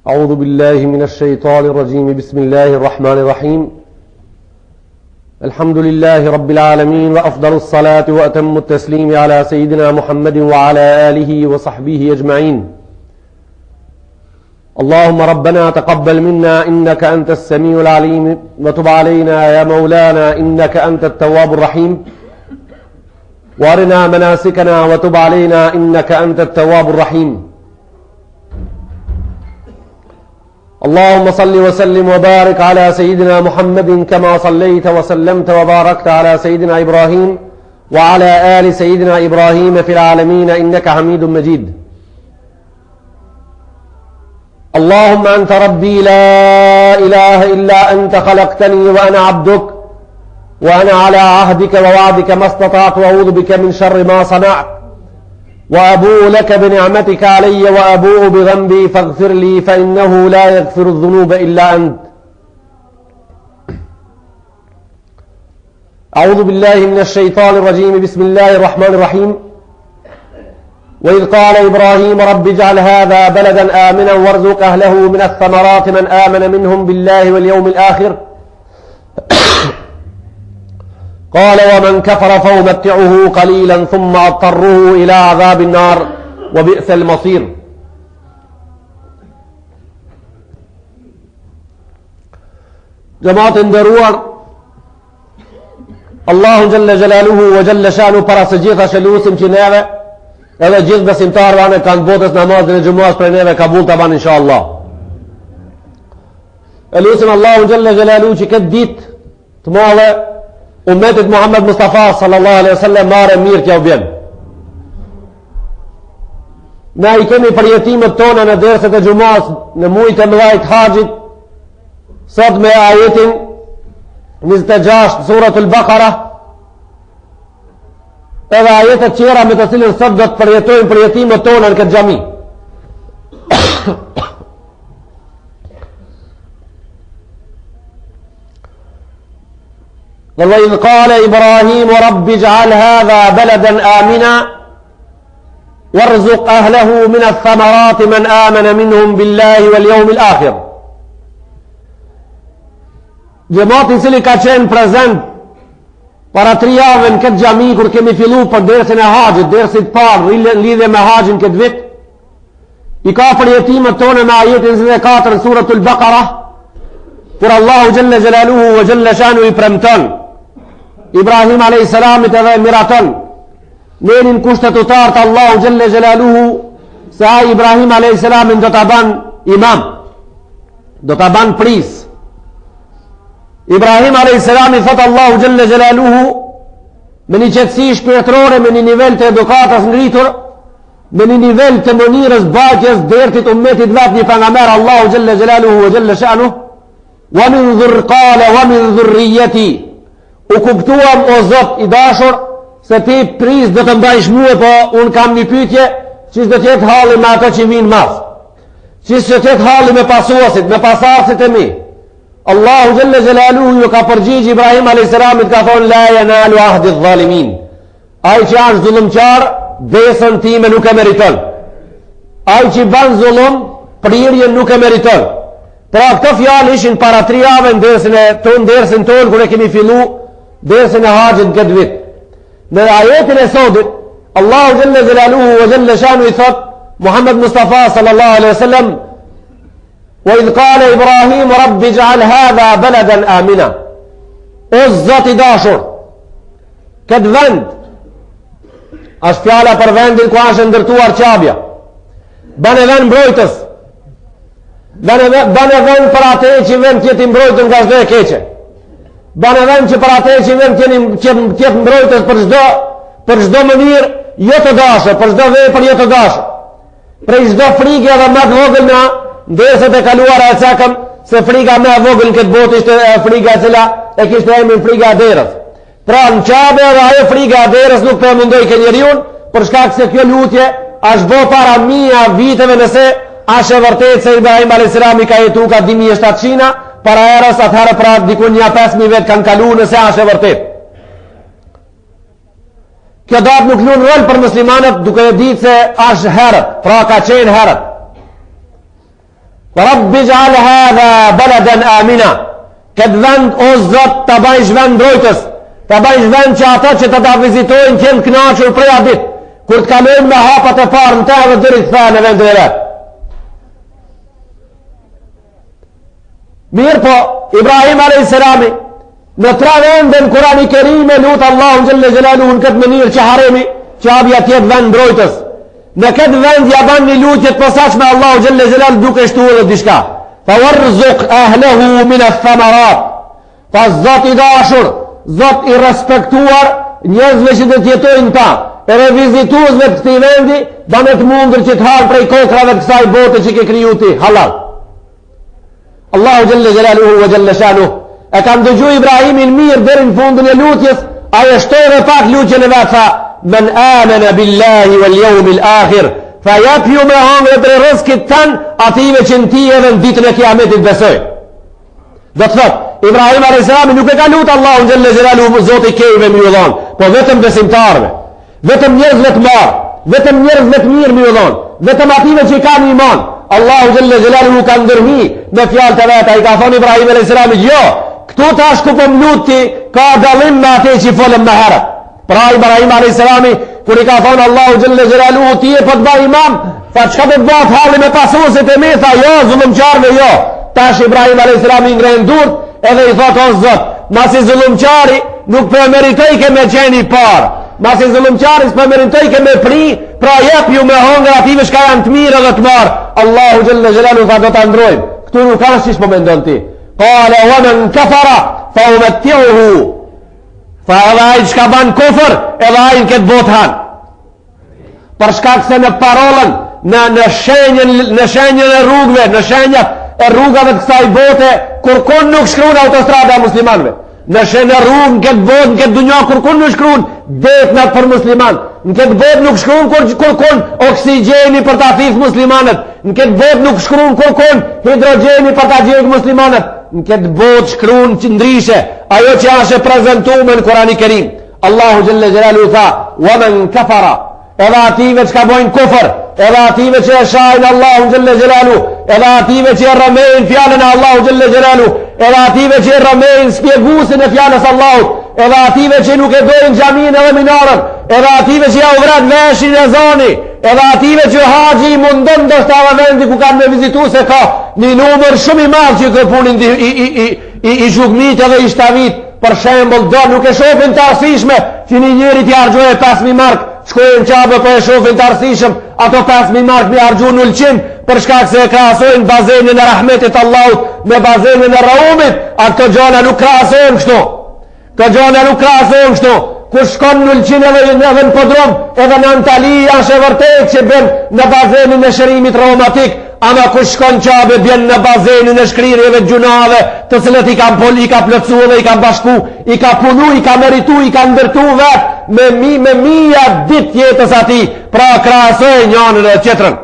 أعوذ بالله من الشيطان الرجيم بسم الله الرحمن الرحيم الحمد لله رب العالمين وأفضل الصلاة وأتم التسليم على سيدنا محمد وعلى آله وصحبه أجمعين اللهم ربنا تقبل منا إنك أنت السميع العليم وتب علينا يا مولانا إنك أنت التواب الرحيم وارنا مناسكنا وتب علينا إنك أنت التواب الرحيم اللهم صل وسلم وبارك على سيدنا محمد كما صليت وسلمت وباركت على سيدنا إبراهيم وعلى آل سيدنا إبراهيم في العالمين إنك حميد مجيد اللهم أنت ربي لا إله إلا أنت خلقتني وأنا عبدك وأنا على عهدك ووعدك ما استطعت وأعوذ بك من شر ما صنعت وأبوء لك بنعمتك علي وأبوء بذنبي فاغفر لي فإنه لا يغفر الذنوب إلا أنت أعوذ بالله من الشيطان الرجيم بسم الله الرحمن الرحيم وإذ قال إبراهيم رب اجعل هذا بلدا آمنا وارزق أهله من الثمرات من آمن منهم بالله واليوم الآخر قال ومن كفر فأمتعه قليلا ثم أضطره إلى عذاب النار وبئس المصير جماعة nderuar Allahu Jalla Jalaluhu wa Jalla Shanu para së gjitha shëlusim që neve edhe gjithë besimtarëve anë kanë botës namazin e xumës për neve kabul të banë inshallah. Elusim Allahu Jalla Jalaluhu që këtë ditë të madhe ummetit Muhammed Mustafa sallallahu alaihi wasallam marrë mirë t'ja u bjen. Na I kemi përjetimet tona në derset e xumës në mujt e mëdhajt haxhit sot me ajetin 26 suratul Baqara edhe ajetet tjera me të cilën sot do të përjetojmë përjetimet tona në këtë xhami. وإذ قال إبراهيم رب اجعل هذا بلدا آمنا وارزق أهله من الثمرات من آمن منهم بالله واليوم الآخر Gjemati cili ka qenë prezent para 3 javë në këtë xhami kur kemi fillu për dersin e haxhit, dersit parë lidhe me haxhin këtë vit, I ka përjetimet tonë me ajetin 24 në suratul Baqara, kur Allahu Jalla Jalaluhu wa Jalla Shanu I premton Ibrahim a.s. edhe miraton nenin kushtetutar të Allahu Jalla Jalaluhu se a Ibrahim a.s. do të ban imam, do të ban pris. Ibrahim a.s. I thot Allahu Jalla Jalaluhu me një qetësi shpirtërore, me një nivel të edukatës ngritur, me një nivel të mënirës bajtjes dërtit ummetit vetë një pejgamber Allahu Jalla Jalaluhu wa Jalla Shanu wa min dhurqala wa min dhurrijeti u kuptuam o Zot I dashur se ti pris do të mbajsh mua, po unë kam një pyetje që do të jetë halli me ato që vinë mas, që do të jetë halli me pasuesit, me pasardhësit e mi. Allahu Jalla Jalaluhu ju ka përgjigj Ibrahim a.s. ka thonë la yanalu ahdi adh-dhalimin, ai që është zullumqar besën time nuk e meriton, ai që ban zullum prirjen nuk e meriton. Pra këto fjalë ishin para 3 javë në dersin ton kur e kemi fillu dersin e haxhit këtë vit. Në ajetin e sotit Allahu Jalla Jalaluhu wa Jalla Shanu I thot Muhammed Mustafa sallallahu alaihi wasallam wa idh qala Ibrahim rabbi ij'al hadha baladan amina, o Zot I dashur këtë vend është fjala për vendin ku është ndërtuar Qabja, banë vend mbrojtës, banë vend për atë që vend tjetë mbrojtën nga çdo e keqe, banë vend që për atë që vend tjetë mbrojtës për çdo mënyrë jo të dashur, për çdo vepër jo të dashur, prej çdo frikë edhe më të vogël na ndeset e kaluara e cakëm se frika më e vogël në këtë botë ishte frika e cila e kishte emrin frika e derës. Pra në Qabe dhe ajo frika e derës nuk për mundoj ke njeriun, për shkak se kjo lutje është bo para 1000 viteve, nëse është e vërtet se Ibrahim a.s. I ka jetu ka 2700 para erës, atëherë pra dikun 5000 vetë kanë kalu, nëse është e vërtet. Kjo datë nuk lunë rol për muslimanët duke e ditë se është herët, pra ka qenë herët. Rabbi ij'al hadha baladan amina. Këtë vend o Zot ta bëjsh vend mbrojtës, ta bëjsh vend që ata që ta vizitojnë të jenë kënaqur prej atit, kur të kalojnë me hapat e parë në të dhe dërit kthehen në vendin e vet. Mirë po, Ibrahim a.s. në 3 vende në Kurani Kerim e lutë Allahu xhelle xhelaluhu në këtë mënyrë që haremi që abja tjetë vend mbrojtës. Në këtë vend ja ban një lutje të posaçme Allahu xhelle xhelaluhu duke shtuar edhe diçka. Fa warzuq ahlehu min ath-thamarat. Fa Zot i dashur, Zot i respektuar, njerëzve që do të jetojnë ta, edhe vizituesve të këtij vendi, banë të mundur që të hanë prej kokrave të kësaj bote që ke kriju ti, halal. Allahu xhelle xhelaluhu wa xhelle shanuhu e kam dëgju Ibrahimin mirë deri në fundin e lutjes, ai shtoi pak lutjen e vet, tha men amana billahi wal yawmil akhir fa yapju me hongre për rrezikit tan ative që në ti edhe në ditën e kiametit besoj. Do të thot Ibrahim a.s. nuk e ka lutë Allahu xhelle xhelaluhu Zoti kejve më ju dhon, po vetëm besimtarve, vetëm njerëzve të marr, vetëm njerëzve të mirë më ju dhon, vetëm ative që kanë iman. Allahu xhelle xhelaluhu ka ndërhi me fjalët e vet, ai ka thonë Ibrahim a.s. jo, këtu tash ku po më luti ka dallim me atë që folëm më herët. Pra Ibrahim a.s. kur i ka thonë Allahu xhelle xhelaluhu ti e po të bëj imam, tha çka do të bëhet halli me pasuesit e mi, tha jo, zullumçarve jo. Tash Ibrahim a.s. i ngren durt edhe i thot o Zot, masi zullumçari nuk po meritoj ke me qenë i parë, masi zullumçari s'po meritoj ke me pri, pra jep ju me hongër ative shka janë të mirë dhe të marë. Allahu xhelle xhelaluhu tha do ta ndrojmë. Këtu nuk ka siç po mendon ti. Qala wa man kafara fa umatti'uhu. Fa edhe ai çka ban kufër, edhe ai në këtë botë han. Për shkak se në parolën, në shenjën e rrugëve, në shenjat e rrugave të kësaj bote, kurkun nuk shkruan autostrada muslimanëve. Në shenjë rrugë në këtë botë, në këtë dunjë kurkun nuk shkruan detnat për musliman. Në këtë botë nuk shkruan kurkun oksigjeni për ta thithë muslimanët. Në këtë botë nuk shkruan kurkun hidrogjeni për ta gjegë muslimanët. Në këtë botë shkruan që ndryshe ajo që është e prezantuar në Kur'anin e Kerim. Allahu xhelle xhelaluhu tha: "Wa man kafara", edhe ative që ka bojnë kufër, edhe ative që e shajnë Allahu xhelle xhelaluhu, edhe ative që e rrëmejnë fjalën e Allahu xhelle xhelaluhu, edhe ative që e rrëmejnë spjeguesin e fjalës Allahut, edhe ative që nuk e dojnë xhamin edhe minarën, edhe ative që ja u vrat veshin e zoni, edhe ative që haxhi i mundon do stava vendi ku kanë me vizitu se ka një numër shumë i madh që të punin i zhugmit edhe i shtavit. Për shembull, do nuk e shohin të arsyeshme që një njeri t'i harxojë 5000 mark, shkojnë qabë po e shohin të arsyeshëm ato 5000 mark mi harxhu në ulqim për shkak se e krahasojnë bazenin e rahmetit Allahut me bazenin e raumit. Ato gjona nuk krahasojnë kështu. Këto gjona nuk krahasojnë kështu. Kur shkon në ulqim edhe në podrom, edhe në Antali është e vërtetë që bën në bazenin e shërimit raumatik. Ama kur shkon qabe bjen në bazenin e shkrirjeve të gjunave të cilët i ka plotësu dhe i ka bashku, i ka punu, i ka meritu, i ka ndërtu vetë me mija dit jetës ati, pra krahasoj njënën e qetrën.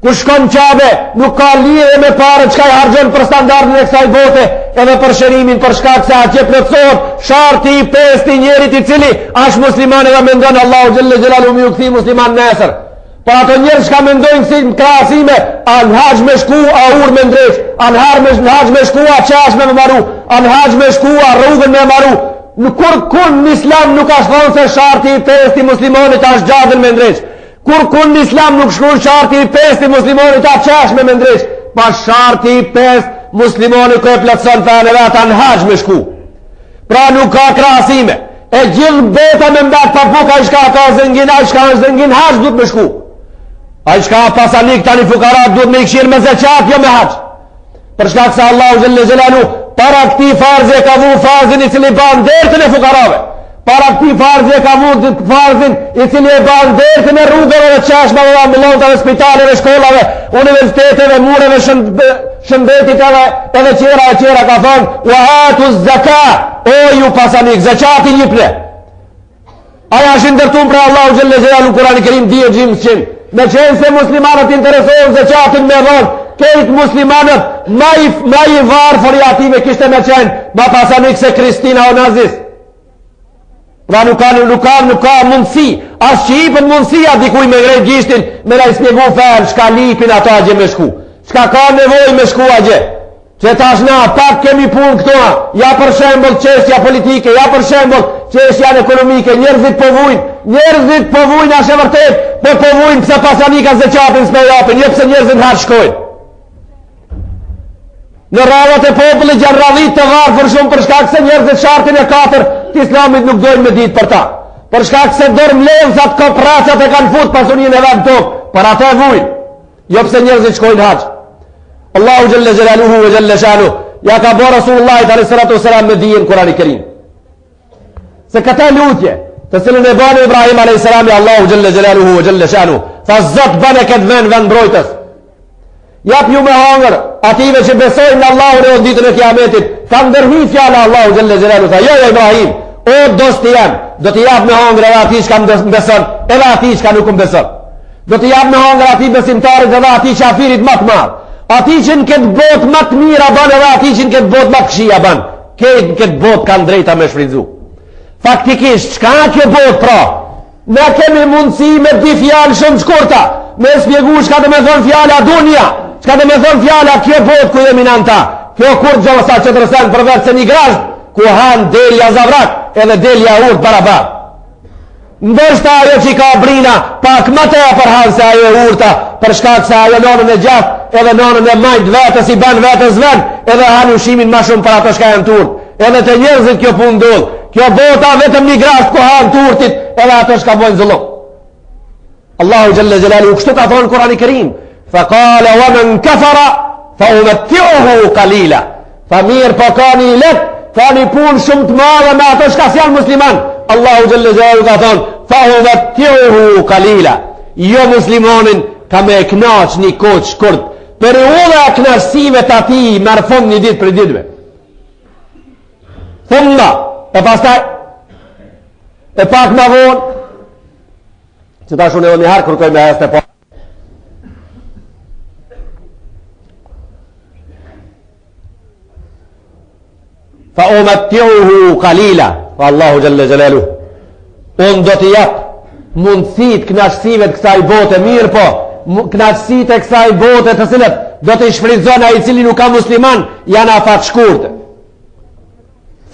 Kur shkon qabe nuk ka lidhje me pare çka i harxhon për standardin e kësaj bote edhe për shërimin, për shkak se atje plotësohet sharti i 5 i njerit i cili është musliman dhe mendon Allahu xhelle xhelaluhu më u kthi musliman nesër. Për ato njerëz që mendojnë si krahasime, an hax me shku a ur me ndreq, an hax me shku a qash me maru, an hax me shku a rrugën me maru. Në kurkun në Islam nuk ka thonë se sharti i 5 i muslimanit është gjadën me ndreq. Kurkun në Islam nuk shkruan sharti i 5 i muslimanit a qash me ndreq. Pa sharti i 5 muslimanit ku e plotson fen e vet an hax me shku. Pra nuk ka krahasime. E gjithë bota me mbet pa buka ai shka ka zëngin, ai shka është zëngin hax duhet me shku. Ai shka pasanik tani fukarat duhet me i këshirë me zeqat, jo me haq. Për shkak se Allahu xhelle xhelaluhu para këti farzi e ka vu farzin i cili ban dertën e fukarave. Para këti farzi e ka vu farzin i cili e ban dertën e rrugëve dhe qeshmave dhe ambulantave, spitaleve, shkollave, universiteteve, mureve, shëndetit edhe qera ka thonë wa atu zaka, o ju pasanik, zeqatin jipne. Aja është ndërtum pra Allahu xhelle xhelaluhu Kur'ani Kerim dhije gjimë së qimë. Me qenë se muslimanët interesohen zeqatin me dhonë, kejtë muslimanët ma i varfër i atime kishte me qenë ma pasanik se Kristina Onazis. Pra nuk ka mundësi, as që i për mundësia dikuj me grejt gjishtin me la i spjegu ferë shka lipin ato agje me shku, Çka ka nevojë me shku agje? Që tash na pak kemi punë këto, ja për shembull çështja politike, ja për shembull çështja ekonomike, njerëzit po vujnë ashtë vërtet, po vujnë pse pasanika zeqatin s'me japin, jo pse njerëzit harë shkojnë. Në radhat e popullit janë radhit të varfër shumë për shkak se njerëzit shartin e 4 të Islamit nuk dojnë me ditë për ta. Për shkak se dorm levzat kooperacat e kanë fut pasurinë e vetë tokë, për ata vujnë, jo pse njerëzit shkojnë haqë. Allahu Jelle Jelaluhu ve Jelle Shanu ja ka bo Rasulullahi a.s. me dijen Kurani Kerim. Se këta lutje të cilën e bani Ibrahim a.s. Allahu Jelle Jelaluhu ve Jelle Shanu tha zot bane këtë vend mbrojtës. Jap ju me hangër ative që besojnë në Allahun e ditën e kiametit. Ka ndërhi fjala Allahu Jelle Jelaluhu tha jo Ibrahim, o dosti jam, do t'i jap me hangër edhe ati që ka më beson, edhe ati që ka nuk më beson. Do t'i jap me hangër ati besimtarit edhe ati qafirit më të madh. Ati që në këtë botë më të mira banë edhe ati që në këtë botë më të këshia banë. Këtë në këtë botë kanë drejta me shfridzu. Faktikisht, qka kjo botë pra? Ne kemi mundësi me di fjallë shumë shkurta, me spjegu shka dhe me thonë fjalla dunja, shka dhe me thonë fjalla kjo botë ku jemi në ta. Kjo kur gjosa që të rësen përveç se një grasht, ku hanë delja zavrak edhe delja urt barabar. Ndështë ajo që i ka brina pak më të e përhanë se ajo urta, për shkak se ajo nonën e gjatë edhe nonën e majtë vetës i ban vetës ven edhe hanë ushimin ma shumë për ato shka janë turtë edhe të njerëzit kjo punë ndodhë kjo bota vetëm një grasht ku hanë turtit edhe ato shka bojnë zullum. Allahu Jelle Jelalu kështu ka thonë Kurani Kerim fa kale wa men kafara fa umettiuhu kalila fa mirë po ka një let ka një punë shumë të madhe me ato shka s'janë musliman. Allahu Jelle Jelalu ka thonë fa umettiuhu kalila jo muslimonin ka me knaq një kohë shkurt periudha e knaqësive të ati merë fund një ditë për ditëve. Thumma e pastaj e pak ma vonë që ta shune o një harë kërkoj me heste po fa umettiuhu kalila fa Allahu Jelle Jelalu unë do t'i jap mundësit knaqësive të kësaj bote mirë po knaqësit e kësaj bote të cilët do të shfridzon ai i cili nuk ka musliman janë afat shkurte.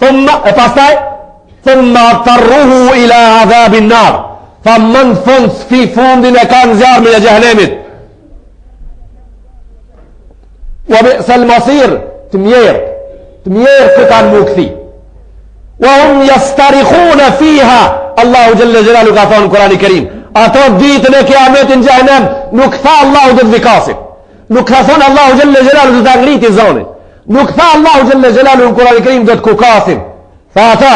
Thumma e pastaj thumma tarruhu ila adhabin nar fa man fund fi fundin e kanë zjarmin e xhehenemit wa bi'sal masir të mjerë të kanë mu këthi wa hum yastarikhuna fiha Allahu Jelle Jelalu ka thonë Kurani Kerim ato ditën e kiametin xhehenem nuk tha Allahu do të vikasin nuk ka thonë Allahu Jelle Jelalu do të angriti zonin nuk tha Allahu Jelle Jelalu në Kurani Kerim do të kukasin tha ata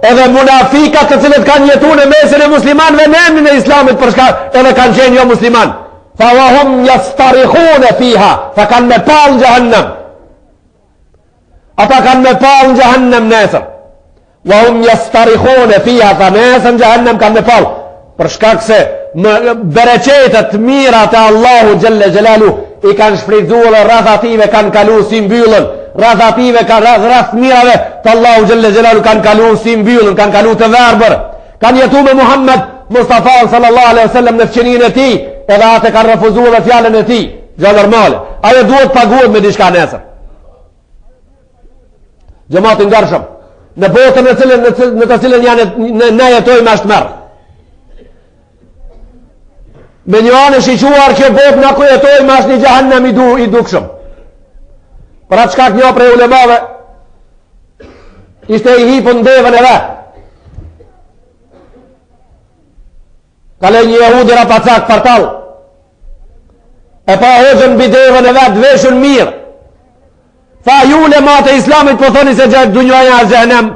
edhe munafikat të cilët kanë jetu në mesin e muslimanve në emnin e islamit për shkak edhe kanë qenë jo musliman fa wa hum yastarikhuna fiha fa kanë me pal në xhehenem ata kanë me pal në xhehenem nesër wa hum yastarikhuna fiha fa nesër në xhehenem kanë me pal për shkak se bereqetet mirat e Allahu Jelle Jelalu i kanë shfridzuar rreth ative kanë kalu si mbyllën rreth ative kanë rreth mirave të Allahu Jelle Jelalu kanë kalu si mbyllën kanë kalu të verbër kanë jetu me Muhammed Mustafa sallallahu alaihi wasallam në fqenin e tij edhe atë kanë refuzuar fjalën e tij gjë normale ajo duhet paguhet me diçka nesër. Xhamati ngarshëm në botën në të cilën janë ne jetojmë ashtë merë me një anë shiquar kjo botë në ku jetojmë ashtë një xhehenem i dukshëm për atë shkak një prej ulemave ishte i hipën devën e vetë kale një jehudi rapacak partal e pa hoxën bi devën e vetë veshën mirë tha ju ulemat e islamit po thoni se gjatë dunjoja e xhehenem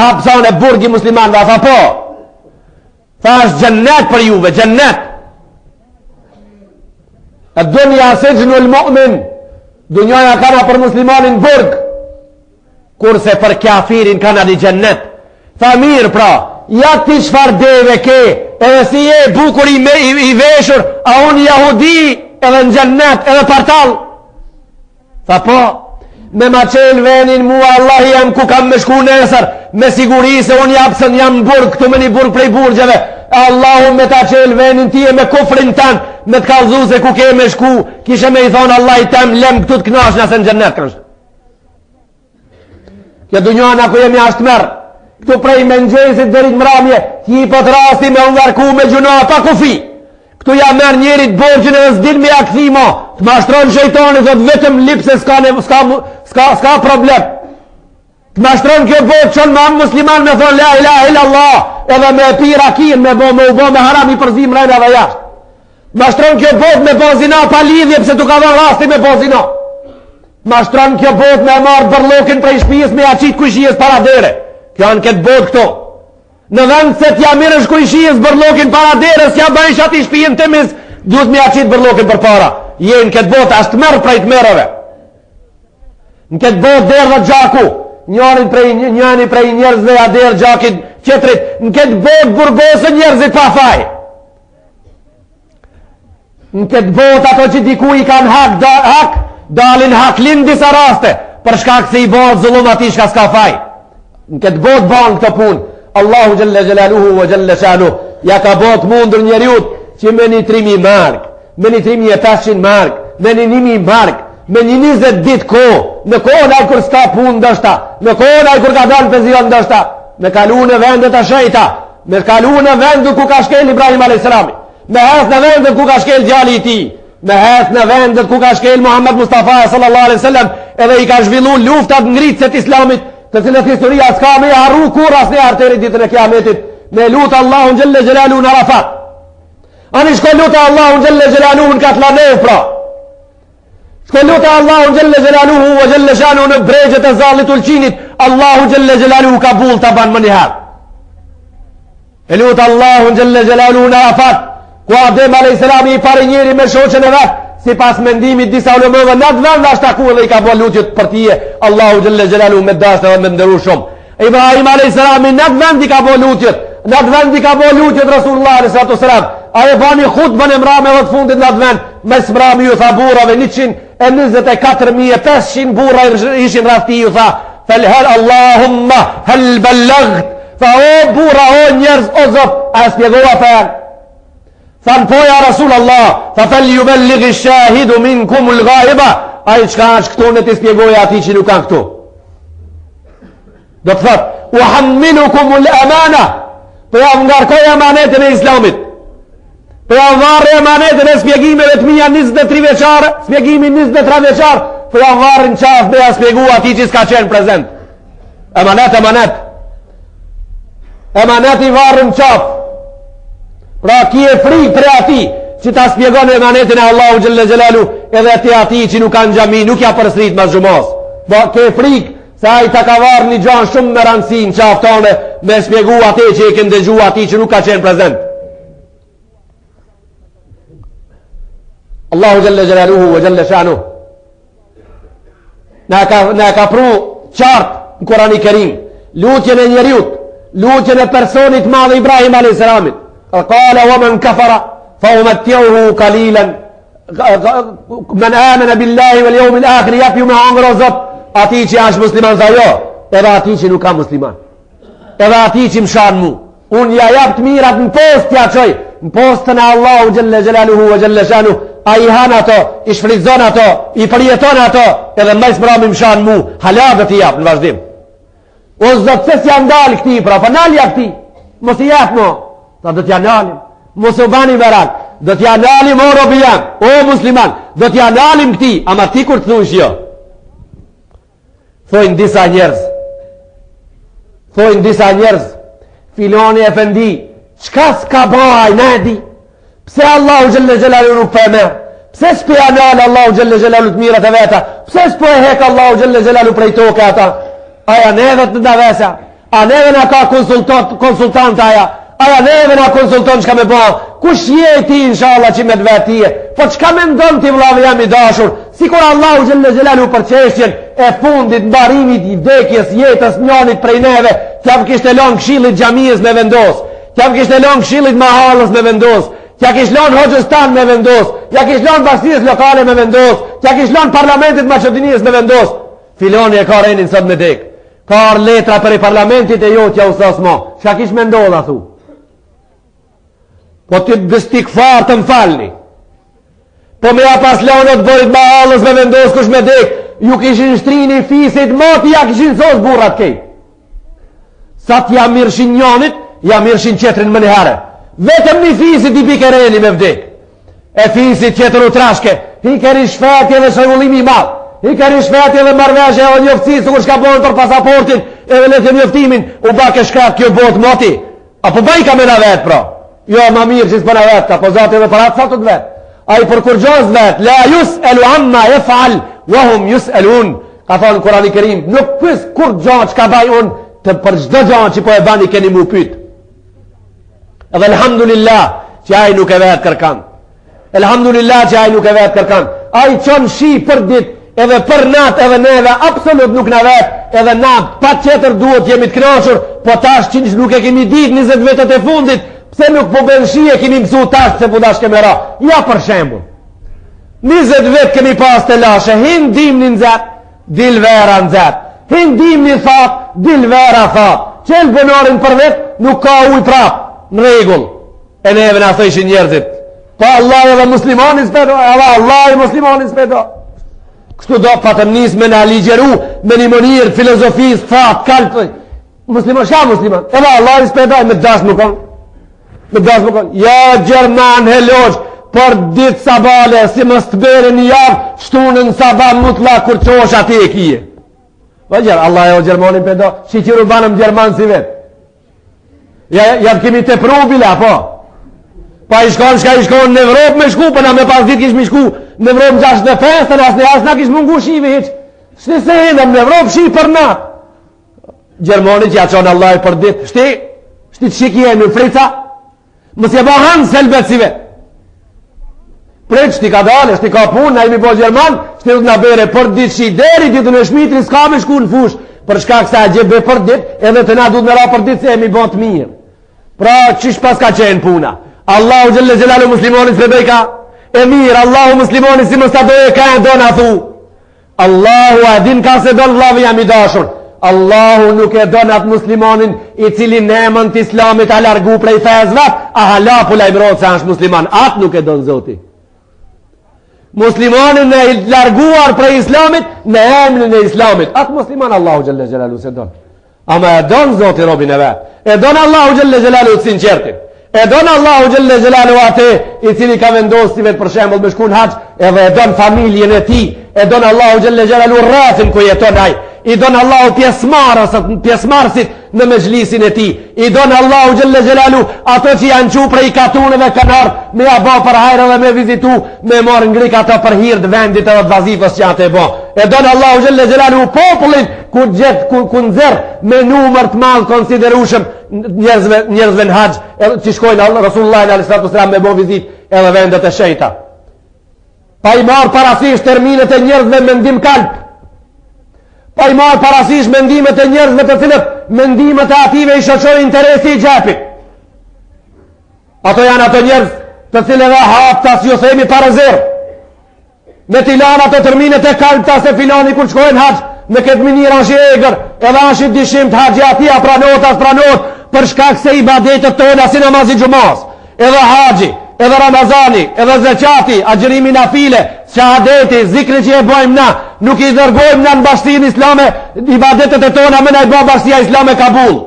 hapësan e burgi musliman tha po tha është gjennet për juve gjennet e dunja se gjënu l'mu'min dunjoja kana për muslimanin burg kurse për kafirin kana një gjennet tha mirë pra ja ti çfar deve ke edhe si je bukur i veshur a unë jahudi edhe në gjennet edhe partal tha po me ma qelë venin mua Allah jam ku kam me shku nesër, me siguri se unë japësën jam në burg, këtu me një burg prej burgjeve, Allahu me ta qelë venin tije me kufrin tanë, me të kalzu se ku ke me shku, kishe me i thonë Allah i tem lem këtu të knash nëse në gjennet kënsh. Kjo dunjana ku jemi ashtë merë, këtu prej me nxesit dërit mramje, ti po të rasti me ungarku me gjuna pa kufi. Këtu ja merë njerit borgjën e zdin me akthi mo, të mashtron shejtoni, thot vetëm lip se s'ka problem. Të mashtron kjo borgjë qonë me amë musliman me thonë la ilaha illa Allah, edhe me pi rakin, me u bo me haram i përzim rejna dhe jashtë. Të mashtron kjo borgjë me bo zina pa lidhje pse tu ka dhe rasti me bo zina. Të mashtron kjo borgjë me marë bërlokin prej shpijës me aqit kujshijës para dere. Kjo anë këtë borgjë këto. Në vend se t'ja mirësh kujshijës bërlokin para derës, ja bëjsh ati shpijën të mis, duhet me aqit bërlokin për para. Jenë këtë botë ashtë merë prej të merëve. Në këtë botë derë dhe gjaku, njëni prej njerëz dhe aderë gjakit qetrit, në këtë botë burgosë njerëzit pa faj. Në këtë botë ato që diku i kanë hak, dalin haklin disa raste, për shkak se i botë zullum ati shka s'ka faj. Në këtë botë banë këtë punë, Allahu Jelle Jelaluhu wa Jelle Shanuh ja ka botë mundur njeriut që me një 3.000 mark, me një 3.500 mark, me një 1.000 mark, me një 20 dit ko, në kohën aj kur s'ka punë ndështa, në kohën aj kur ka dalë penzion ndështa, me kalu në vendet a shejta, me kalu në vendet ku ka shkel Ibrahim a.s. Me hes në vendet ku ka shkel djali i ti, me hes në vendet ku ka shkel Muhammed Mustafa sallallahu alaihi wasallam, edhe i ka zhvillu luftat ngritëset islamit, të cilët historia s'ka me harru kur asë një arteri ditën e kiametit, me lutë Allahun Jelle Jelaluhu në Arafat. Ani shko lutë Allahun Jelle Jelaluhu në Katlanev pra. Shko lutë Allahun Jelle Jelaluhu wa Jelle Shanuhu në bregjet e zallit ulqinit, Allahun Jelle Jelaluhu ka bull të banë më njëherë. E lutë Allahun Jelle Jelaluhu në Arafat, ku Adem a.s. i pari njeri me shoqen e vetë, si pas mendimit disa ulemëve në të vend ashtë taku dhe i ka bo lutjet për tije Allahu Jelle Jelaluhu me dashtë dhe me ndëru shumë. Ibrahim a.s. në të vend i ka bo lutjet, në të vend i ka bo lutjet Rasulullah a.s. A e bani khutbën e mrame dhe të fundit në të vend, mes mrame ju tha burave 124.500 bura ishin rafti ju tha, felhel Allahumma hel bellagt, tha o bura o njerëz o zot, a spjegova për thanë poja Rasul Allah, tha fel ju bellighi shahidu min kumul gaiba, a i qka është këtu në të spjegoja ati që nuk kanë këtu. Do të thot, u hammilu kumul amana, për ja ngarkoj amanetin e islamit, për ja varë amanetin e spjegimeve të mija 23 veçare, spjegimin 23 veçare, për ja varë në qaf me ja spjegu ati që s'ka qenë prezent. Emanet i varë në qaf. Pra ki e fri për ati që ta spjegon emanetin e Allahu Jelle Jelaluhu edhe ti ati që nuk kanë gjami, nuk ja përsrit mas gjumos. Ke frik se a i ta ka varë një gjanë shumë me rëndësi në qaftone me spjegu ati që i këndëgju ati që nuk ka qenë prezent. Allahu Jelle Jelaluhu wa Jelle Shanuh na ka pru qartë në Kurani Kerim lutjen e njeriut, lutjen e personit madhe Ibrahim a.s. قال ومن كفر فأمتعه قليلا من آمن بالله واليوم الآخر يفي ما عمره زب ati që është musliman tha jo, edhe ati që nuk ka musliman, edhe ati që më shanë mu unë ja jap të mirat në post ja qoj në postën e Allahu Jelle Jelaluhu wa Jelle Shanuh, a i han ato, i shfridzon ato, i përjeton ato, edhe më smrami më shanë mu halabët i jap në vazhdim. O zot se si andal këti pra, fa nalja këti mos i jap mo, ta do t'ja nalim, mos u bani merak, do t'ja nalim o robi jam, o musliman, do t'ja nalim këti, ama ti kur të thush jo. Thojnë disa njerëz, filoni e fendi, qka s'ka baj, ne di, pse Allahu Jelle Jelaluhu nuk për me, pse s'pe anal Allahu Jelle Jelaluhu të mirat e veta, pse s'pe e hek Allahu Jelle Jelaluhu prej toke ata, aja neve të ndavesa, a neve na ka konsultant aja neve na konsulton qka me ba, kush je ti inshallah që me të vetije, po qka me ndonë ti vlavë jam i dashur, si kur Allahu Jelle Jelaluhu për qeshtjen e fundit, mbarimit i vdekjes, jetës njonit prej neve, t'ja më kishte lonë këshillit gjamiës me vendos, t'ja më kishte lonë këshillit mahalës me vendos, t'ja kish lonë hoxhëstan me vendos, t'ja kish lonë bashkësisë lokale me vendos, t'ja kish lonë parlamentit Maqedonisë me vendos, Filoni e ka renin sot me dek. Ka arë letra për i parlamentit e jo tja usas ma. Qa kish me ndodha, thu? Po të dëstik farë të më falni. Po me apas lanët bërit ma halës me vendos kush me dek. Ju kishin shtrini fisit mati, ja kishin sos burrat kej. Sa t'ja mirshin njonit, ja mirshin qetrin më njëherë. Vetëm një fisit i pikereni me vdek. E fisit qetër u trashke. Hikeri shfetje dhe shëgullimi malë. Hikeri shfetje dhe marveshe e njoftësi së kur shka bojnë për pasaportin edhe letë njoftimin u bake shkrat kjo botë moti. Apo bëj ka me në vetë pra. Jo, ma mirë që s'pë në vetë ka, po zate edhe për atë saltët vetë. A i për kur gjozë vetë, la jus elu amma e fal, wahum jus elu unë. Ka thonë Kurani Kerim, nuk pës kur gjanë që ka baj unë, të për gjdo gjanë që po e bani keni mu pytë. Edhe elhamdulillah që a i nuk e vetë kërkan. Elhamdulillah që a i nuk e vetë kërkan. A i qonë shi për dit, edhe për nat, edhe neve, absolut nuk në vetë, edhe na pa qeter duhet jemi të knashur, po tash që nuk e kemi dit 20 vetët e fundit, pse nuk po ben shi e kemi mësu tash se po dash keme ra. Ja për shembul. 20 vetë kemi pas të lashe, hin dim një nëzat, dil vera nëzat. Hin dim një that, dil vera that. Qelë bënarin për vetë, nuk ka uj prap, në regull. E neve në thëshin njerëzit. Pa Allah edhe muslimani s'pedo, edhe Allah e muslimani s'pedo. Kështu do patëm nis me në ligjeru, me një mënirë, filozofisë, fat, kalpë. Musliman, shka musliman? Edhe Allah e s'pedoj, me dash më konë. Me dash më konë. Ja, Gjerman, heloq, për ditë sabale, si më stëberi një javë, shtunën sabah mutla, kur qosh ati e kije. Vëgjer, Allah e o Gjermanin pedo, shiqiru banëm Gjerman si vetë. Ja të kemi të prubila, po. Pa i shkon, shka i shkon në Evropë me shku, për na me pas ditë kish me shku në Evropë në 65, asë na kish mungu shive heq. Shte se henëm në Evropë, shi për na. Gjermoni që ja qonë Allah e për ditë. Shti të shiki e në frica, mësje ba hanë selbet si vetë. Prejtë, shti ka dale, shti ka punë, na imi po Gjerman, shti du të na bere për ditë shi deri, ditë në shmitri, s'ka me shku në fush, për shka kësa e gjebe për ditë, edhe të na du të në ra për ditë se e mi bon të mirë. Pra, qish pas ka qenë puna? Allahu gjëlle gjelalu muslimonis për bejka e mirë, Allahu muslimonis si mësta doje ka e donë a thu. Allahu e din ka se donë vlavi jam i dashur. Allahu nuk e donë atë muslimonin i cili nemën të islamit a largu prej fezvat, a halapu lajmërot se është musliman. Atë nuk e donë zoti. Muslimonin e larguar prej islamit në emnin e islamit. Atë musliman Allahu gjëlle gjelalu se donë. Ama e donë zoti robin e vetë. E donë Allahu gjëlle gjelalu të sinqertin. E donë Allahu gjëlle gjelalu atë i cili ka vendosë si vetë për shembull me shku në haqë, edhe e donë familjen e ti, e donë Allahu gjëlle gjelalu rrafin ku jeton aj, i donë Allahu pjesmarësit në mezhlisin e ti, i donë Allahu gjëlle gjelalu ato që janë qu prej katunëve kanar, me aba për hajrë dhe me vizitu, me morë ngrik ato për hirë të vendit edhe të vazifës që atë e bo. E donë Allahu gjëlle gjelalu popullin ku nëzër me numër të malë konsiderushëm njerëzve në haqë, që shkojnë Rasulullah a.s. me bo vizit edhe vendet e shejta. Pa i marë parasysh terminet e njerëzve mendim kalp. Pa i marë parasysh mendimet e njerëzve të cilët mendimet e ative i shoqoj interesi i gjepit. Ato janë ato njerëz të cilët dhe haptas ju themi parëzir. Me tilan ato terminet e kalpta se filani kur shkojnë haqë me këtë minir ashi egrë, edhe ashi dishim të haqë atia pranot, për shkak se i badetet tona si namazi gjumas, edhe haqi, edhe Ramazani, edhe zeqati, agjërimi na file, shahadeti, zikri që e bojmë na, nuk i dërgojmë na në bashkësinë islame, i badetet e tona me na i bo bashkësia islame Kabul.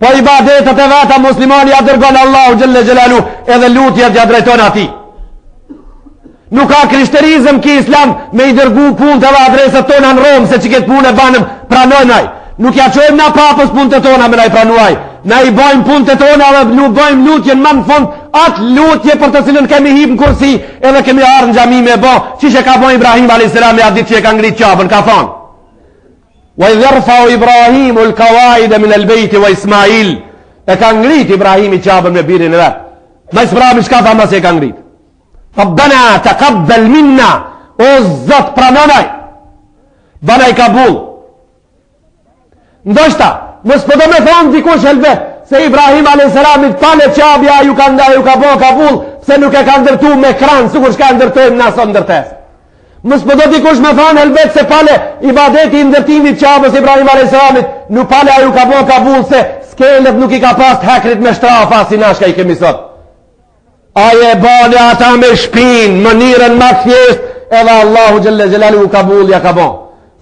Po i badetet e veta muslimani ja dërgon Allahu gjëlle gjelalu, edhe lutjet ja drejton ati. Nuk ka krishterizëm ki islam me i dërgu punë të dhe adresët tona në Romë, se që këtë punë e banëm pranojnaj. Nuk ja qojmë na papës punë të tona me na i pranuaj. Na i bojmë punë të tona dhe nuk bojmë lutjen ma në fund, atë lutje për të cilën kemi hip në kursi, edhe kemi arë në gjami me bo, që që ka bojnë Ibrahim a.s. me atë ditë që e ka ngritë qabën, ka thonë. Wa i dherfa o Ibrahimu l'kawajde min el-bejti wa Ismail, e ka ngritë Ibrahim i qabën me birin e vetë. Ma i sprami shka tha ma se e ka ngritë. Rabbana taqabbal minna, o Zot pranonaj, banaj kabul. Ndoshta, mos po do me thonë dikush helbet, se Ibrahim a.s. pale qabja ju ka bo kabul, pse nuk e ka ndërtu me kranë, sukur shka ndërtojmë na son ndërtes. Mos po do dikush me thonë helbet se pale ibadeti i ndërtimit Qabës Ibrahim a.s. Nuk pale aju ka bo kabul se skelet nuk i ka pas të hekrit me shtrafa si nashka i kemi sot. Aje bale ata me shpin, mënirën ma thjesht, edhe Allahu Gjelle Gjelalu u kabul ja ka bo.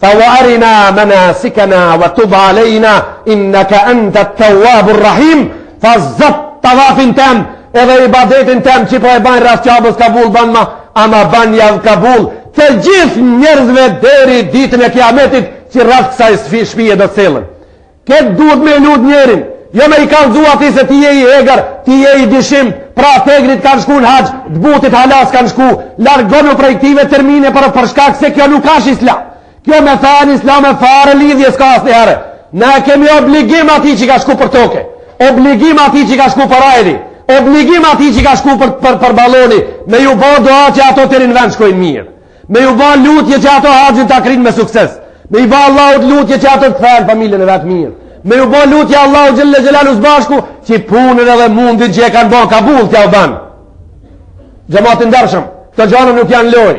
Tha wa arina manasikana wa tub alejna innaka anta tawwabur rahim. Tha zot tavafin tem edhe ibadetin tem që po e ban rast Qabës kabul ban ma, ama ban javë kabul të gjithë njerëzve deri ditën e kiametit që rrasë kësaj shpije do të selën. Këtë duhet me lut njerin, jo me i kalzu ati se ti je i egar, ti je i dishim, pra tegrit kanë shku në haqë, dbutit halas kanë shku, largonu projektive termine për shkak se kjo nuk është islam. Kjo me thani islam e fare lidhje s'ka asë njëherë. Ne kemi obligim ati që ka shku për toke, obligim ati që ka shku për ajri, obligim ati që ka shku për baloni, me ju bo doa që ato të rinë vend shkojnë mirë. Me ju ba lutje që ato haqën të akrin me sukses. Me ju ba Allahut lutje që ato të këthejnë familjen e vetë mirë. Me ju ba lutje Allahut Gjelle Gjelalu zbashku që punën edhe mundin që e kanë ba kabul t'ja u banë. Gjamatin dërshëm, këto gjanë nuk janë loj.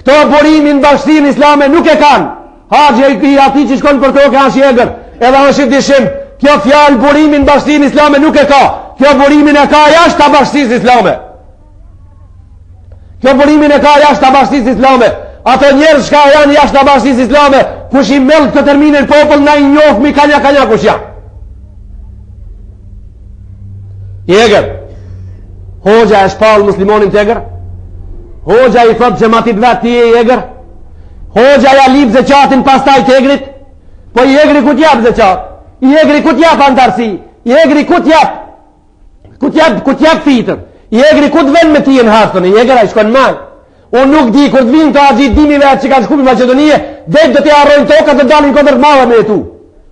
Këto burimin bashkësinë islame nuk e kanë. Haqë i ati që shkonë për toke është jegër, edhe është i dishim. Kjo fjalë burimin bashkësinë islame nuk e ka. Kjo burimin e ka jashtë ta bashkësisë islame. Kjo burimin e ka jashtë të bashkësisë islame. Ato njerëz shka janë jashtë të bashkësisë islame, kush i mellë këtë terminin popull, na i njofë mi kanja kush janë. Jegër, hoxha e shpalë muslimonin të jegër, hoxha i thotë gjematit vetë ti e jegër, hoxha ja lip zeqatin pastaj të jegrit, po jegri ku t'jap zeqat, jegri ku t'jap antarësi, jegri ku t'jap fitër, jegri ku të ven me ti e në hastën, jegri a i shkon majë. Unë nuk di, kur të vinë të agjit dimi vetë që ka shku për Macedonie, dhe dhe të arrojnë tokat dhe dalin kodër madhe me tu.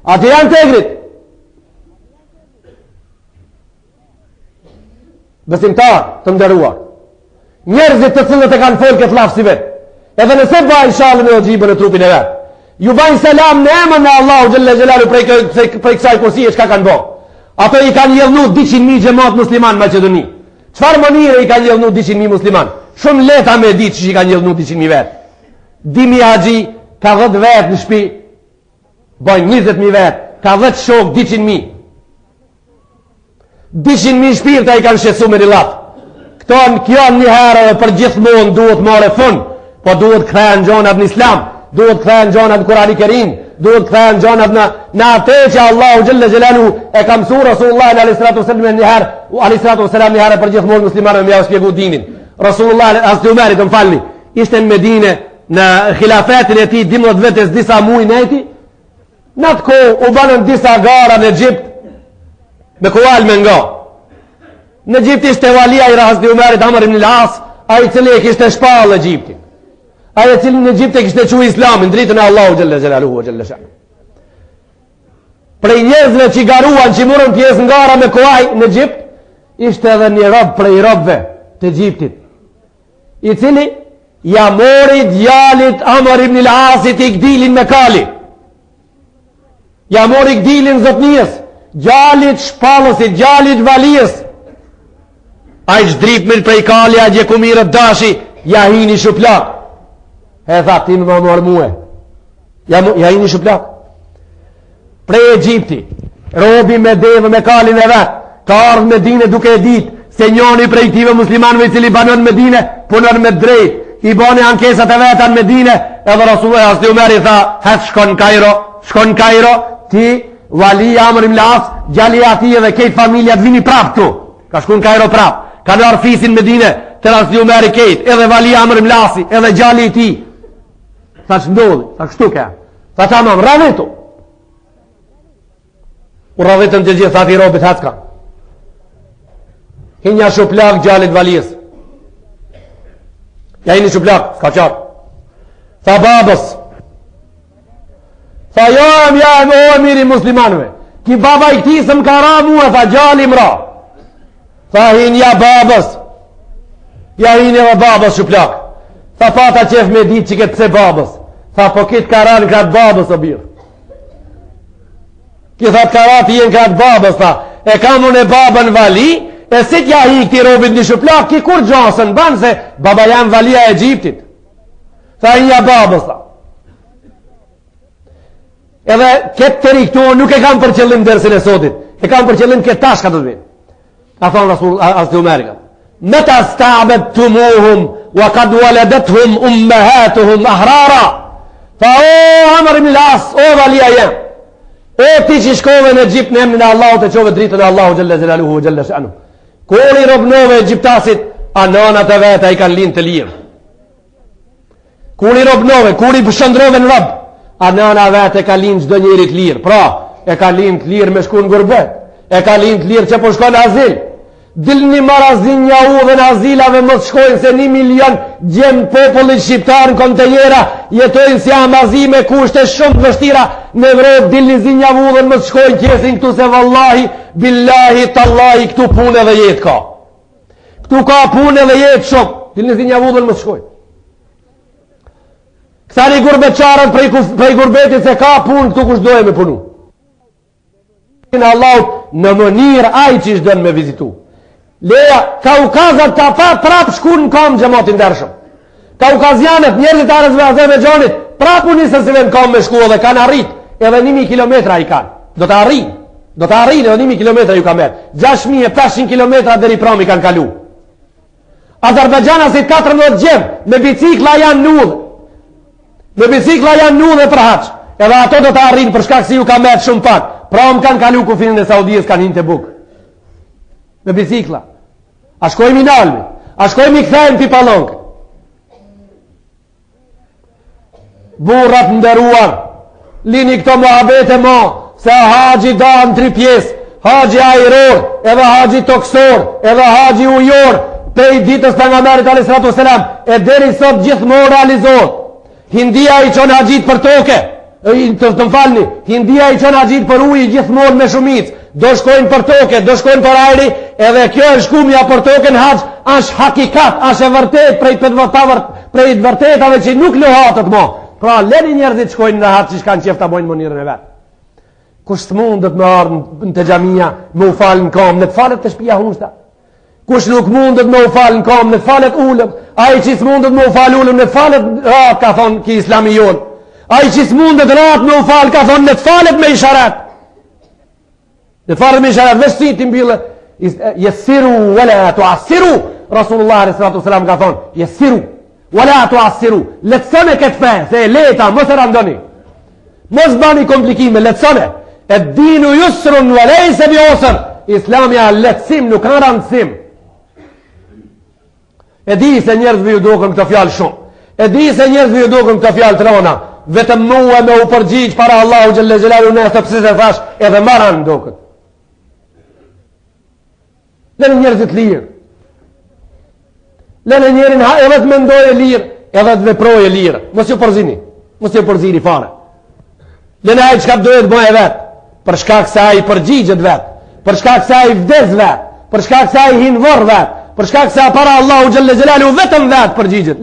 A të janë tegrit. Besimtar të nderuar. Njerëzit të cilët e kanë folë këtë lafë si vetë. Edhe nëse bajnë shalën e o gjibën e trupin e vetë. Ju bajnë selam në emën në Allahu Gjelle Gjelalu prej kësaj kursie që ka kanë bo. Ato i kanë jelnu 200.000 gjemat musliman në Macedoni. Qfar mënire i kanë jelnu 200.000 musliman? Shumë leta me ditë që i kanë jelnu 200.000 vetë. Dimi haji ka 10 vetë në shpi, bajnë 20.000 vetë, ka 10 shok 200.000. 200.000 shpirta i kanë shesu me rilat. Këto në kjo një herë dhe për gjithmonë duhet more fund, po duhet këthejnë gjonat në islam, duhet këthejnë gjonat në Kurani Kerim, duhet këthejnë gjonat në atë që Allahu Gjelle Gjelalu e ka mësu Rasulullah në a.s. një herë për gjithmonë muslimarë me ja u shpjegu dinin. Rasulullah as-Umarit më falni, ishte në Medine në khilafetin e tij 12 vetës disa muaj nëti. Në atë kohë u banën disa gara në Egjipt me kual me nga. Në Egjipt ishte valia i Hazreti Amr ibn al-As, ai i cili e kishte shpallë Egjiptin. Ai i cili në Egjipt e kishte çuar Islamin dritën e Allahu Gjelle Gjelaluhu wa Gjelle Shanu. Prej njerëzve që garuan që morën pjesë ngara me kuaj në Egjipt, ishte edhe një rob prej robëve të Egjiptit, i cili ja mori djalit Amr ibn al-Asit i gdilin me kali. Ja mori gdilin zotnijës, djalit shpallësit, djalit valijës. A i shdripmin prej kali, a gjekumirët dashi, ja hini shuplak. E tha, ti më morë muhe. Ja hini shuplak. Prej Egjipti, robi me devë me kalin e vetë, ka ardhë me dine duke e ditë, se njoni prej tive muslimanve i cili banon me dine, punon me drejt, i bane ankesat e vetan me dine, edhe Rasulullah Hazreti Umeri tha, hes shkon Kairo, ti, vali Amr ibn al-As, gjali ati edhe kejt familja të vini prap tu, ka shkon Kairo prap, ka në arfisin me dine, të Hazreti Umeri kejt, edhe vali Amr ibn al-As, edhe gjali i ti, tha që ndodhi, tha kështu ka, tha tamam, radhitu, u radhitën të gjithë, tha ti robit hecka, hinja shuplak gjallit valijës. Ja hini shuplak, s'ka qarë. Tha babës. Tha jam, o emiri muslimanve. Ki baba i këti së më ka ra mua, tha gjalli më ra. Tha hinja babës. Ja hini dhe babës shuplak. Tha pata qef me ditë që këtë pse babës. Tha po kitë ka ra në kratë babës o birë. Ki tha të ka ra të jenë kratë babës, tha. E kam unë e babën vali, e si t'ja hi këti robit një shuplak, ki kur gjasën banë se baba jam valia e Egjiptit. Tha një babës, tha. Edhe këtë të rikëtu nuk e kam për qëllim dërsin e sotit, e kam për qëllim këtë tash ka të dhvinë. A thonë Rasul Asli Umerika, meta stabet të muhum, wa kad waledethum ummehatuhum ahrara. Tha o Amr ibn al-As, o valia jem, o ti që shkove në Egjipt në emnin e Allahut e qove dritën e Allahu Gjelle Zelaluhu u Gjelle Shanu. Kur i robnove Egjiptasit, a nanat e veta i kanë linë të lirë. Kur i robnove, kur i shëndrove në rob, a nana vete ka linë gjdo njërit lirë. Pra, e ka linë të lirë me shku në gurbet, e ka linë të lirë që po shko në azil. Dilni marazin një u dhe në azilave mos shkojnë se 1 milion gjemë popullit shqiptar në kontenjera jetojnë si amazime kushte shumë të vështira në Evropë. Dilni zinja u dhe mos shkojnë kjesin këtu se vallahi, billahi, tallahi këtu punë dhe jetë ka. Këtu ka punë dhe jetë shumë. Dilni zinja u dhe mos shkojnë. Kësani gurbeqarët prej gurbetit se ka punë këtu kush dojë me punu. Në Allahut në mënirë aj që ishdojnë me vizitu. Leja, Kaukazat ka pa prap shku në kam gjematin dërshëm. Kaukazianët, njerëzit arëzve Azerbajxhanit, prap unisën se në kam me shku dhe kanë arrit, edhe 1.000 kilometra i kanë. Do të arrin edhe 1.000 kilometra ju ka merë. 6.500 kilometra dheri pram i kanë kalu. Azerbajxhanasit 14 gjem, me bicikla janë nudhë. Me bicikla janë nudhë për haq. Edhe ato do të arrin për shkak se ju ka merë shumë pak. Pram kanë kalu kufinin e Saudijës, kanë hinë të bukë. Me bicikla. A shkojmë i nalmi, a shkojmë i këthejmë pipalonke. Burrat ndëruar, lini këto muhabete ma, se haji da në 3 pjesë, haji ajror, edhe haji toksor, edhe haji ujor, pej ditës për nga merit a.s. e deri sot gjithmonë realizohet. Hindia i qonë hajit për toke, të falni, Hindia i qonë hajit për ujë gjithmonë me shumicë. Do shkojnë për toke, do shkojnë për ajri, edhe kjo është shkumja për toke në haqë, është hakikat, është e vërtet prej të vërtetave që nuk lohatët mo. Pra, leni njerëzit shkojnë në haqë që shkanë qefta bojnë monirën e vetë. Kush të mundet me arë në të gjamia, me u falë në kam, në të falet të shpia hunshta. Kush nuk mundet me u falë në kam, në të falet ullëm. Ai që s'mundet me u falë ullëm, në të falet ratë, ka thonë ki islami jonë. Ai që s'mundet ratë me u falë, ka thonë në të falet me isharat. Në të farë me isharat, vështi të mbillë, jesiru, wala tu asiru, Rasulullah s.a.s. ka thonë, jesiru, wala tu asiru, letësone këtë fe, se e leta, mos e randoni, mos bani komplikime, letësone, e dinu jusrun, walej se bi osër, islamja letësim, nuk në randësim. E di se njerëzve ju dokën këtë fjallë shumë, e di se njerëzve ju dokën këtë fjallë të rona, vetëm mua me u përgjigj para Allahu Gjelle Gjelalu në të pësit e thash, edhe maran dokën. Lene njerëzit lirë. Lene njerin edhe të mendoje lirë, edhe të veproje lirë. Mos ju përzini. Mos ju përzini fare. Lene ajë qka dojët bëhe vetë. Për shkak se ajë përgjigjet vetë. Për shkak se ajë vdes vetë. Për shkak se ajë hinë vorë vetë. Për shkak se para Allahu Gjelle Gjelalu vetëm vetë përgjigjet.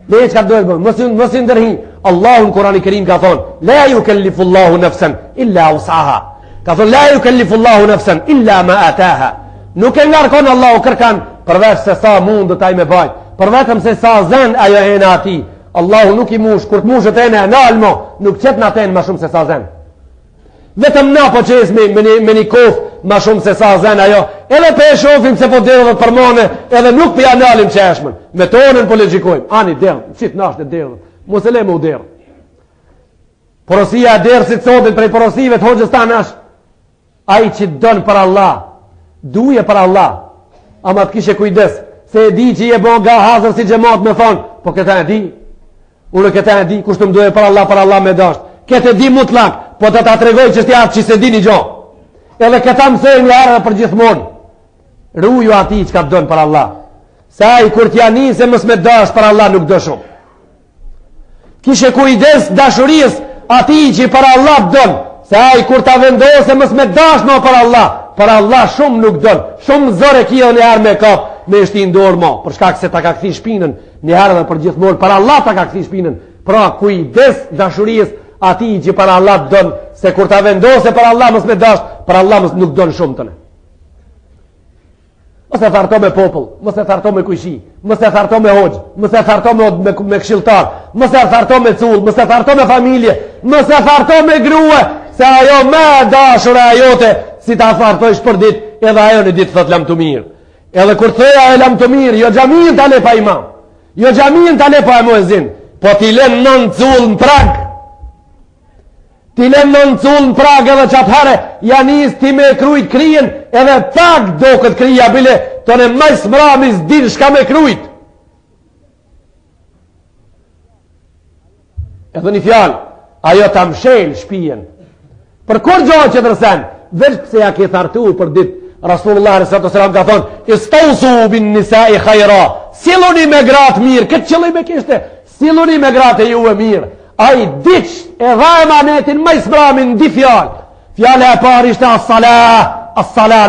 Le qka dojët bëhe. Mos ju ndërhi. Allahu në Kurani Kerim ka thonë, la ju kellifullahu nafsan illa usaha. Ka thonë, la ju kellifullahu nafsan illa ma ataha. Nuk e ngarkon Allahu kërkan përveç se sa mundët ai me bajt, përvetëm se sa zen ajo e në ati. Allahu nuk i mush, kur të mushët e në almo, nuk qëtë në aten ma shumë se sa zen. Vetëm na po qes me një kof ma shumë se sa zen ajo, edhe pe e shofim se po dherë dhe përmone, edhe nuk për analim qeshmen, me tonën po legjikojmë, ani dherë, qitë nashtë e dherë, mos e le mu dherë. Porosia dherë si të sotin prej porosive të hoqës ta nash, ai që dënë për Allah, duje për Allah, ama të kishe kujdes, se e di që je bon ga hazër si gjemat me thonë, po këta e di, unë këta e di, kushtë më duje për Allah me dasht, këtë e di mutlak, po të ta tregoj që shti atë që se di një gjo, edhe këta mësojnë një arë për gjithmonë, ruju ati që ka të dënë për Allah, sa i kur t'ja një se mës me dasht për Allah nuk do shumë, kishe kujdes dashuris ati që për Allah të dënë, sa i kur t'a vendose mës me dasht në për Allah, për Allah shumë nuk dënë, shumë zore kjo një herë me kap, me shti ndorë ma, për shkak se ta ka këthi shpinën, një herë dhe për gjithmonë, për Allah ta ka këthi shpinën, pra kujdes dashurijës ati që për Allah dënë, se kur ta vendose për Allah mës me dash, për Allah mës nuk dënë shumë tëne. Mos e tharto me popull, mos e tharto me kujshi, mos e tharto me hoxh, mos e tharto me këshilltar, mos e tharto me cull, mos e tharto me familje, mos e tharto me grua, se ajo me dashur e ajote, si ta thartojsh për ditë, edhe ajo në ditë thot lam të mirë. Edhe kur thëja e lam të mirë, jo xhamin ta le pa imam, jo xhamin ta le pa muezin, po ti lën nën cull në prag. Ti lën nën cull në prag edhe çatëherë ja nis ti me krujt krijen, edhe pak do këtë krija bile, tonë më smramis din shka me krujt. Edhe një fjalë, ajo ta mshel shpijen. Për kur gjohë që tërsen, veç pëse ja ke thartu për ditë, Rasulullah s.a.s. ka thonë, istausu bin nisai khajra, siluni me gratë mirë, këtë qëllim e kishte, siluni me gratë e ju e mirë. A i diq e dha e manetin më smramin di fjalë. Fjale e parë ishte as-salah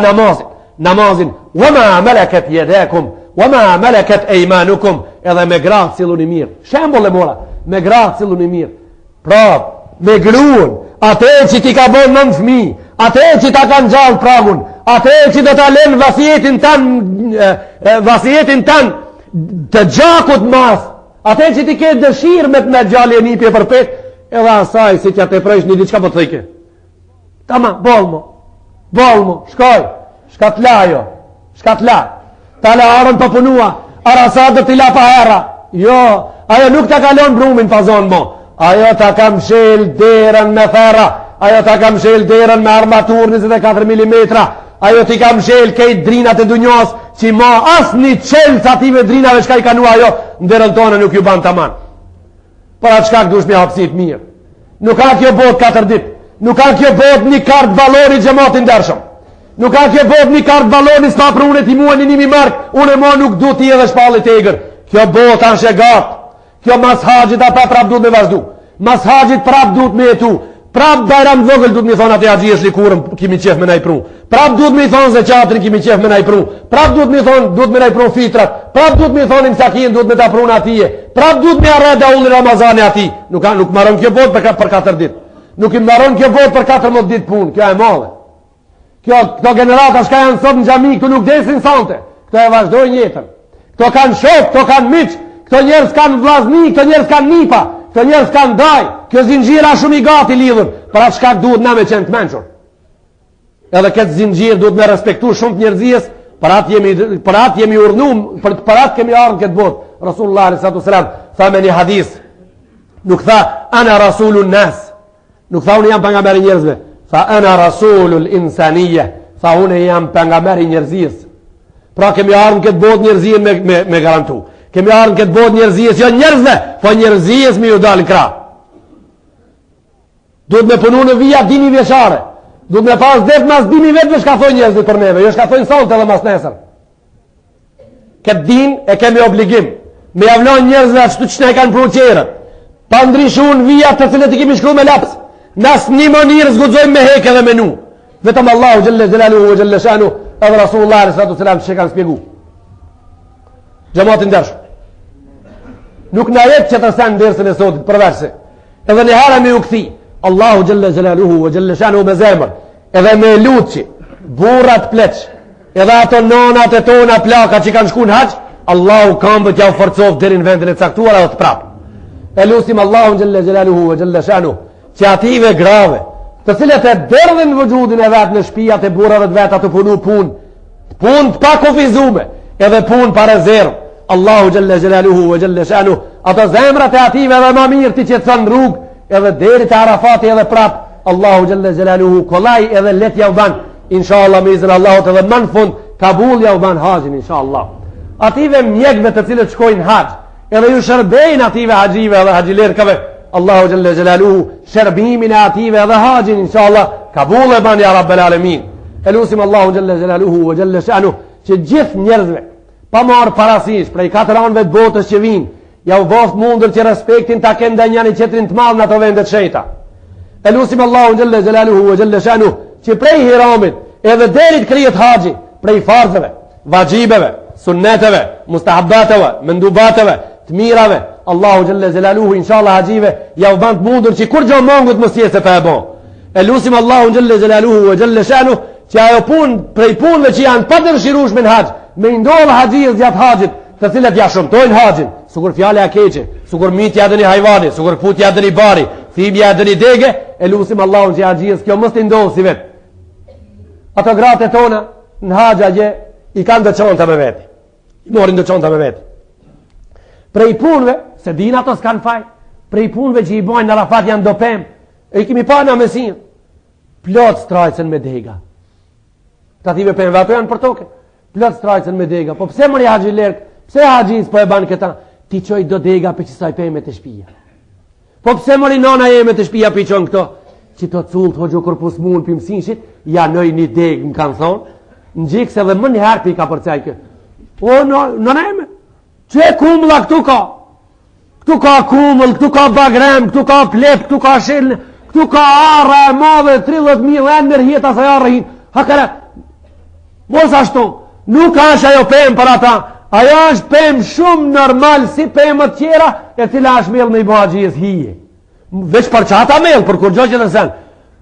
namazin, wama malakat yadakum, wama malakat aymanukum, edhe me gratë siluni mirë. Shembull e mora, me gratë siluni mirë. Pra, me gruën, atë që ti ka bën 9 fëmijë, atë që ta kanë gjallë pragun, atë që do ta lën vasijetin tan të gjakut mas, atë që ti ke dëshirë me të me gjallë e nipje për pet, edhe asaj si që atë e prejsh një diçka po të thike. Tama, bolmo, shkatla jo, ta le arën për punua, arasadët i la pa hera, jo, ajo nuk ta kalon brumin fazon mo, ajo ta kam shel derën me thera, ajo ta kam shel derën me armatur 24 mm, ajo ti kam shel kejt drinat e dunjos, që ma asë një qelë sa tive drinave shka i kanua ajo, ndërën tonë nuk ju ban të man. Për atë shkak dush me hapsit mirë. Nuk ka kjo bot 4 dit, nuk ka kjo bot një kartë valori gjematin dërshëm, nuk ka kjo bot një kartë valori s'pa për unë e ti mua një 1.000 mark, unë e ma nuk du t'i edhe shpallit e egrë. Kjo bot anë shegat, kjo mas haqit ata prap duhet me vazhdu, mas haqit prap duhet me jetu, prap bajram vogël duhet me thonë atë haxhi është likurëm kimi qef me najpru, prap duhet me thonë zeqatrin kimi qef me najpru, prap duhet me thonë duhet me najpru fitrat, prap duhet me thonë imsakin duhet me ta pru në atije, prap duhet me arreda ullë Ramazani ati. Nuk maron kjo bot për 4 dit, nuk i maron kjo bot për 14 dit punë, kjo e madhe. Këto generata shka janë sot në gjami, këto nuk desin sante, këto e vazhdojnë jetën, këto kanë shok, këto kanë miq, këto njerëz kanë vllazni, këto njerëz kanë nipa, këto njerëz kanë daj, kjo zinxhira shumë i gati lidhur, për atë shkak duhet na me qenë të mençur. Edhe këtë zinxhir duhet me respektu shumë të njerëzis, për atë jemi urnum, për atë kemi ardhur këtë botë. Rasulullah sallallahu alaihi wasallam tha me një hadith, nuk tha ana rasulun nas, nuk tha unë jam pejgamberi njerëzve, tha ana rasulul insaniyya, tha unë jam pejgamberi njerëzis. Pra kemi ardhur këtë botë njerëzien me garantu. Kemi ardhur këtë botë njerëzis, jo njerëzve, po njerëzis me ju dalin krah. Duhet me punu në vija dini vjeçare. Duhet me pas det mas dini vetë shka thoi njerëzit për neve, jo shka thoi sot edhe mas nesër. Këtë din e kemi obligim. Me javlon njerëzve ashtu që ne kanë pru qerët. Pa ndryshu në vija të cilët i kemi shkru me laps. Nas një mënirë zgudzojmë me heke dhe menu. Vetëm Allahu gjelle gjelaluhu e gjelle shanu edhe Rasulullah sallallahu që kanë spjegu. Gjamatin dërshë. Nuk në jetë që të rësen dërësën e sotit përverse. Edhe një hara me u këthi. Allahu gjelle gjelaluhu e gjelle shanu me zemër. Edhe me luqi, burat pleq, edhe ato nonat e tona plaka që kanë shku në haqë, Allahu kam bët ja u forcov dherin vendin e caktuar edhe të prapë. E lusim Allahu gjelle gjelaluhu e gjelle shanu që ative grave, të cilët e dërdhin vëgjudin e vetë në shpijat e burave të vetë atë punu punë të pak ofizume, edhe punë pa rezervë. Allahu gjelle gjelaluhu e gjelle shanu ato zemrat e ative edhe ma mirë ti që të thënë rrugë, edhe deri të Arafati edhe prap. Allahu gjelle gjelaluhu kolaj edhe let ja u ban inshallah me izin Allahot edhe man fund kabul ja u ban haqin inshallah. Ative mjekve të cilët shkojnë haq, edhe ju shërbejnë ative haqive edhe haqilerkave, Allahu gjelle gjelaluhu shërbimin e ative edhe haqin inshallah kabul e ban ja rabbel alemin. Elusim Allahu gjelle gjelaluhu e gjelle shanu që gjithë njerëzve pa marë parasysh prej 4 anëve të botës që vinë, ja u boft mundër që respektin ta kënda njani qetrin të madhë në ato vendet shejta. Elusim Allahu gjelle gjelaluhu e gjelle shanu që prej hiramit edhe derit kryet haji, prej farzëve, vajibeve, sunneteve, mustahabbateve, mendubateve, të mirave, Allahu gjelle gjelaluhu inshallah hajive ja u band mundër që kur gjo mongut mësjese pa e bon. Elusim Allahu gjelle gjelaluhu e gjelle shanu që ajo pun prej punve që janë pa dërshirushme në haqë, me ndodhë haxhijës gjatë haxhit, të cilët ja shëmtojnë haxhin, sikur fjala e keqe, sikur mitja dëni hajvani, sikur futja dëni bari, thimja dëni dege, e lutim Allahun që haxhijës kjo mos të ndodhë si vet. Ato gratë tona në haxha gje i kanë dëçonta me veti. I morin dëçonta me veti. Prej punëve, se din ato s'kan faj, prej punëve që i bojnë në Arafat janë do pemë, e i kemi pa në mesin, plot strajcen me dega. Tative pëmëve ato janë për toke, plot strajcen me dega. Po pse mëri haxhi lërk, pse haxhis po e banë këta, ti qoj do dega për qësaj pëmë të shpia. Po pse mëri nona jeme të shpia për qënë këto, që të cullë të hoqë kërpus mund për mësinshit, ja nëj një degë më kanë thonë, në gjikë se dhe më një herë për i ka përcaj kë. O, në nejme, që e kumëlla këtu ka? Këtu ka kumëll, këtu ka bagrem, këtu ka plep, këtu ka shilë, këtu ka arra e madhe, 30.000 e nërhjet asaj arra hinë. Hakere, mos ashtu, nuk është ajo pëmë për ata, ajo është pëmë shumë normal si pëmët tjera, e cila është mellë në i bëhagjijës hije. Veç për qata mellë, për kur gjo që të sen.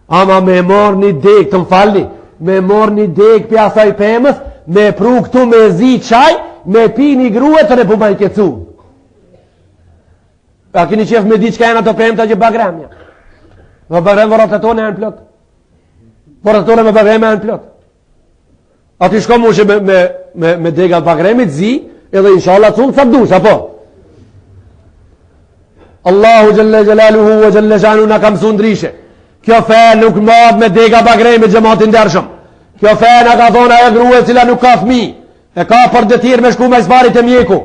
Ama me mor një dek, të më falni, me mor një dek për asaj pëmës, me pru këtu me zi qaj, me pi një grue të ne pu bajnë kecu. A kini qef me di që ka e në të pëmë të gjë bagremja. Me bagrem vërat e tonë e në plot. Vërat e tonë me bagrem e në plot. A ti shko mu që me degat bagremit zi, edhe inshallah cullë sa dush, apo? Allahu gjëlle gjelaluhu vë gjëlle shanu në kam su ndrishe. Kjo fe nuk madh me dega bagremit gjëmatin dërshëm. Kjo fe në ka thona e grue cila nuk ka fmi. E ka për detir me shku me sparit e mjeku.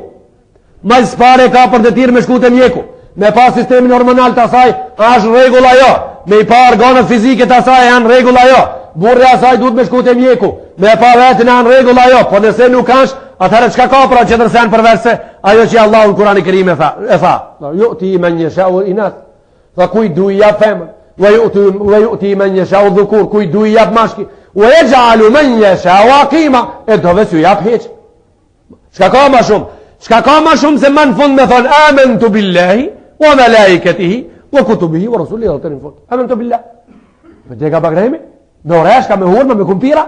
Me sparit ka për detir me shku të mjeku. Me pa sistemin hormonal të asaj, është regula jo. Me i pa organët fizike të asaj, janë regula jo. Burre asaj duhet me shku të mjeku. Me pa vetin janë regula jo. Po nëse nuk është, atëherë qka ka pra që dërsen përveç se ajo që Allah në Kurani Kerim e tha. Jo ti me një shau inat. Tha kuj du i jap femën. Ju ti me një shau dhukur. Kuj du i jap mashki. U e gjalu me një shau akima. E dove s'ju jap heq. Qka ka ma shumë? Qka ka ma shumë se ma në fund me thonë amen të billahi, o me laiketihi, o kutubihi, o rasulli dhe të në fund. Amen të billahi. Me te ka bagremi? Do reshka me hurma, me kumpira?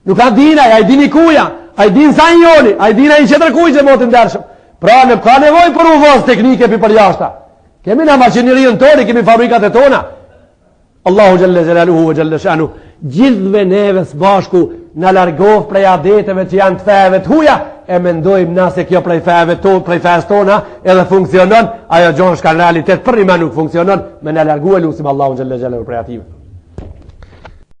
Nuk ka dina, a i dini kuja, a i din sa njoni, a i dina i qëtër kuj që motin dërshëm. Pra në ka nevoj për uvos teknike për jashta. Kemi në maqinerijën toni, kemi fabrikat e tona. Allahu gjelle gjelaluhu vë gjelle shanu, gjithve neve së bashku në largoh prej adeteve që janë të feve të huja, e mendojmë nëse kjo prej feve prej fes tona edhe funksionon, ajo gjonë shka në realitet për një me nuk funksionon, me në largu e lusim Allahu gjelle gjelaluhu prej ative.